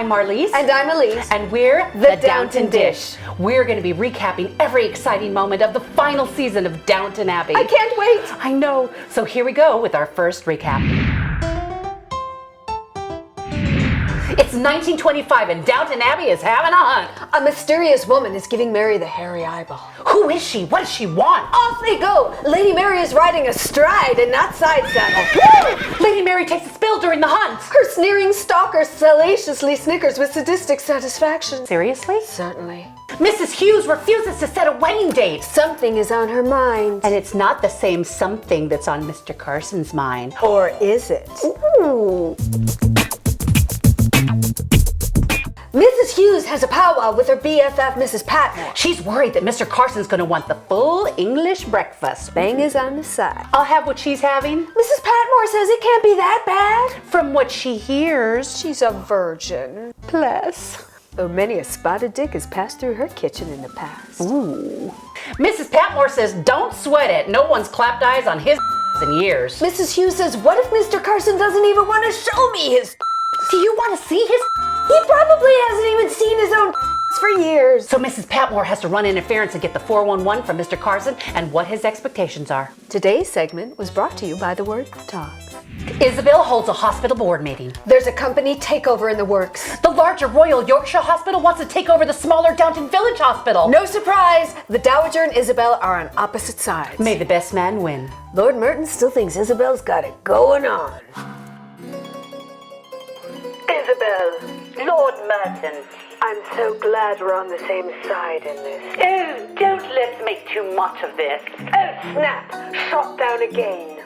I'm Marlise. And I'm Elyse. And we're the Downton Dish. We're going to be recapping every exciting moment of the final season of Downton Abbey. I can't wait. I know. So here we go with our first recap. It's 1925 and Downton Abbey is having a hunt. A mysterious woman is giving Mary the hairy eyeball. Who is she? What does she want? Off they go. Lady Mary is riding astride and not side saddle. Lady Mary takes a spill during the hunt. Her sneering stalker salaciously snickers with sadistic satisfaction. Seriously? Certainly. Mrs. Hughes refuses to set a wedding date. Something is on her mind. And it's not the same something that's on Mr. Carson's mind. Or is it? Ooh. Mrs. Hughes has a powwow with her BFF, Mrs. Patmore. She's worried that Mr. Carson's going to want the full English breakfast. Bang is on the side. I'll have what she's having. Mrs. Patmore says it can't be that bad. From what she hears, she's a virgin. Plus, though many a spotted dick has passed through her kitchen in the past. Ooh. Mrs. Patmore says don't sweat it. No one's clapped eyes on his in years. Mrs. Hughes says, what if Mr. Carson doesn't even want to show me his? Do you want to see his? He probably hasn't even seen his own for years. So Mrs. Patmore has to run interference and get the 411 from Mr. Carson and what his expectations are. Today's segment was brought to you by the word dogs. Isabel holds a hospital board meeting. There's a company takeover in the works. The larger Royal Yorkshire Hospital wants to take over the smaller Downton Village Hospital. No surprise, the Dowager and Isabel are on opposite sides. May the best man win. Lord Merton still thinks Isabel's got it going on. Isabel, Lord Merton. I'm so glad we're on the same side in this. Oh, don't let's make too much of this. Oh, snap! Shot down again.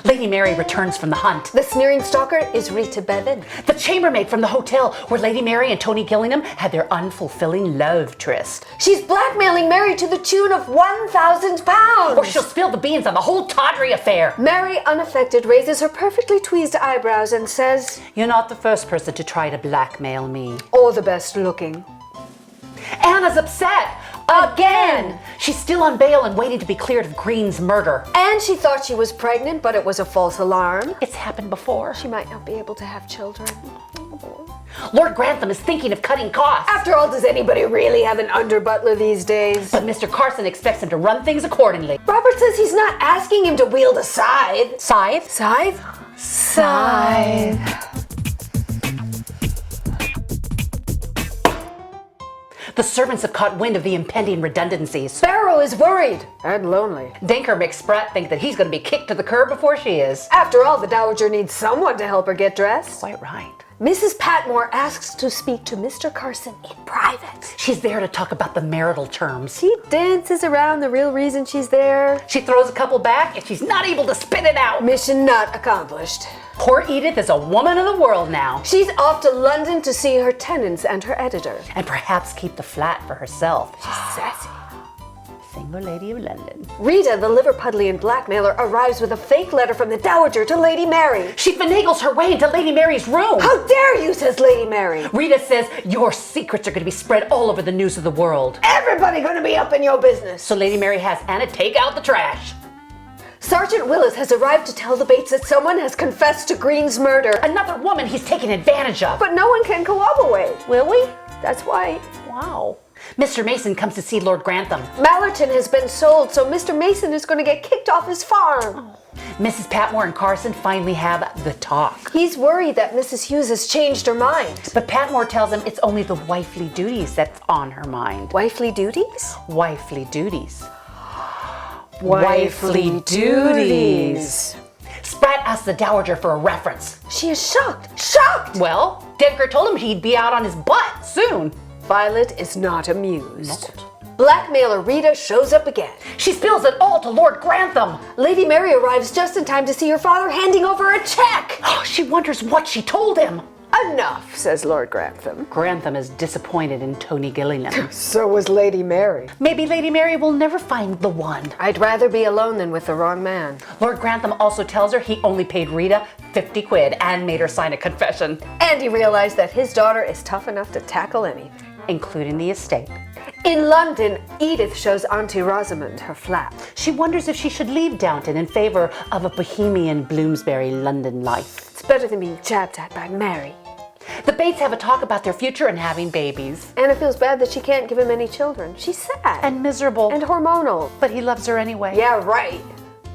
Lady Mary returns from the hunt. The sneering stalker is Rita Bevan. The chambermaid from the hotel where Lady Mary and Tony Gillingham had their unfulfilling love tryst. She's blackmailing Mary to the tune of £1,000. Or she'll spill the beans on the whole tawdry affair. Mary, unaffected, raises her perfectly tweezed eyebrows and says, "You're not the first person to try to blackmail me." Or the best looking. Anna's upset. Again! She's still on bail and waiting to be cleared of Green's murder. And she thought she was pregnant, but it was a false alarm. It's happened before. She might not be able to have children. Lord Grantham is thinking of cutting costs. After all, does anybody really have an under-butler these days? But Mr. Carson expects him to run things accordingly. Robert says he's not asking him to wield a scythe. Scythe? Scythe? Scythe. The servants have caught wind of the impending redundancies. Barrow is worried and lonely. Denker makes Spratt think that he's going to be kicked to the curb before she is. After all, the Dowager needs someone to help her get dressed. Quite right. Mrs. Patmore asks to speak to Mr. Carson in private. She's there to talk about the marital terms. She dances around the real reason she's there. She throws a couple back and she's not able to spit it out. Mission not accomplished. Poor Edith is a woman of the world now. She's off to London to see her tenants and her editor. And perhaps keep the flat for herself. She's sassy. Single lady of London. Rita, the Liverpudlian blackmailer, arrives with a fake letter from the Dowager to Lady Mary. She finagles her way into Lady Mary's room. How dare you, says Lady Mary. Rita says your secrets are going to be spread all over the news of the world. Everybody gonna be up in your business. So Lady Mary has Anna take out the trash. Sergeant Willis has arrived to tell the Bates that someone has confessed to Green's murder. Another woman he's taken advantage of. But no one can corroborate. Will we? That's why. Wow. Mr. Mason comes to see Lord Grantham. Mallerton has been sold, so Mr. Mason is going to get kicked off his farm. Mrs. Patmore and Carson finally have the talk. He's worried that Mrs. Hughes has changed her mind. But Patmore tells him it's only the wifely duties that's on her mind. Wifely duties? Wifely duties. Wifely duties. Spratt asks the Dowager for a reference. She is shocked. Shocked! Well, Denker told him he'd be out on his butt soon. Violet is not amused. Blackmailer Rita shows up again. She spills it all to Lord Grantham. Lady Mary arrives just in time to see her father handing over a check. She wonders what she told him. Enough, says Lord Grantham. Grantham is disappointed in Tony Gillingham. So was Lady Mary. Maybe Lady Mary will never find the one. I'd rather be alone than with the wrong man. Lord Grantham also tells her he only paid Rita 50 quid and made her sign a confession. And he realized that his daughter is tough enough to tackle anything. Including the estate. In London, Edith shows Auntie Rosamond her flat. She wonders if she should leave Downton in favor of a bohemian Bloomsbury London life. It's better than being jabbed at by Mary. The Bates have a talk about their future and having babies. Anna feels bad that she can't give him any children. She's sad. And miserable. And hormonal. But he loves her anyway. Yeah, right.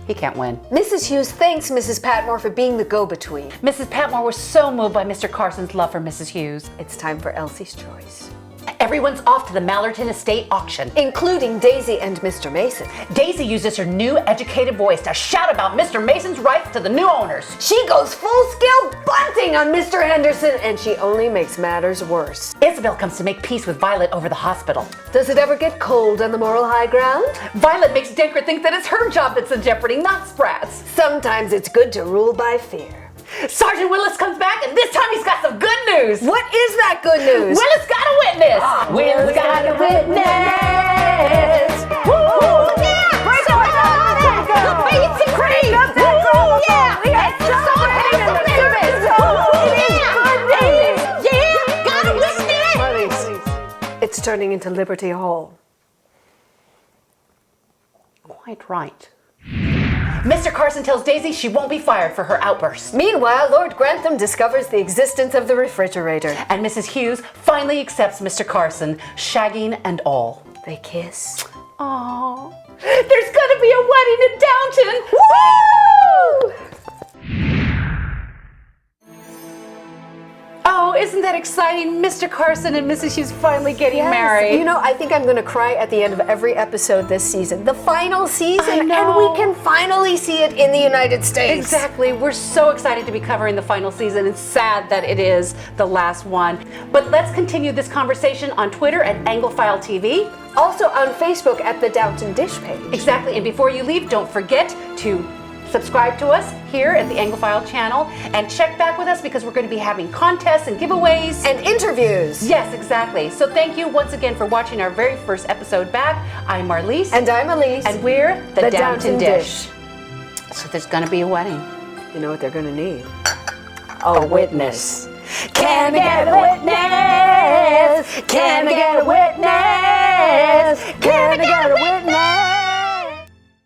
He can't win. Mrs. Hughes thanks Mrs. Patmore for being the go-between. Mrs. Patmore was so moved by Mr. Carson's love for Mrs. Hughes. It's time for Elsie's choice. Everyone's off to the Mallerton estate auction. Including Daisy and Mr. Mason. Daisy uses her new educated voice to shout about Mr. Mason's rights to the new owners. She goes full-scale bunting on Mr. Henderson, and she only makes matters worse. Isabel comes to make peace with Violet over the hospital. Does it ever get cold on the moral high ground? Violet makes Denker think that it's her job that's in jeopardy, not Spratt's. Sometimes it's good to rule by fear. Sergeant Willis comes back, and this time he's got some good news. What is that good news? Willis got a witness. Willis got a witness. Woo! Yeah! Break so the beats and cream. Woo! Yeah! We got yeah! Got a witness. Marlise, it's turning into Liberty Hall. Quite right. Mr. Carson tells Daisy she won't be fired for her outburst. Meanwhile, Lord Grantham discovers the existence of the refrigerator. And Mrs. Hughes finally accepts Mr. Carson, shagging and all. They kiss. Oh, there's gonna be a wedding in Downton! Woo! Oh, isn't that exciting? Mr. Carson and Mrs. Hughes finally getting married. You know, I think I'm going to cry at the end of every episode this season. The final season. I know. And we can finally see it in the United States. Exactly. We're so excited to be covering the final season. It's sad that it is the last one. But let's continue this conversation on Twitter at Anglophile TV. Also on Facebook at the Downton Dish page. Exactly. And before you leave, don't forget to subscribe to us here at the Anglophile channel and check back with us because we're going to be having contests and giveaways. And interviews. Yes, exactly. So thank you once again for watching our very first episode back. I'm Marlise. And I'm Elyse. And we're the Downton Dish. Dish. So there's going to be a wedding. You know what they're going to need? A witness. Can I get a witness? Can I get a witness? Can I get a witness?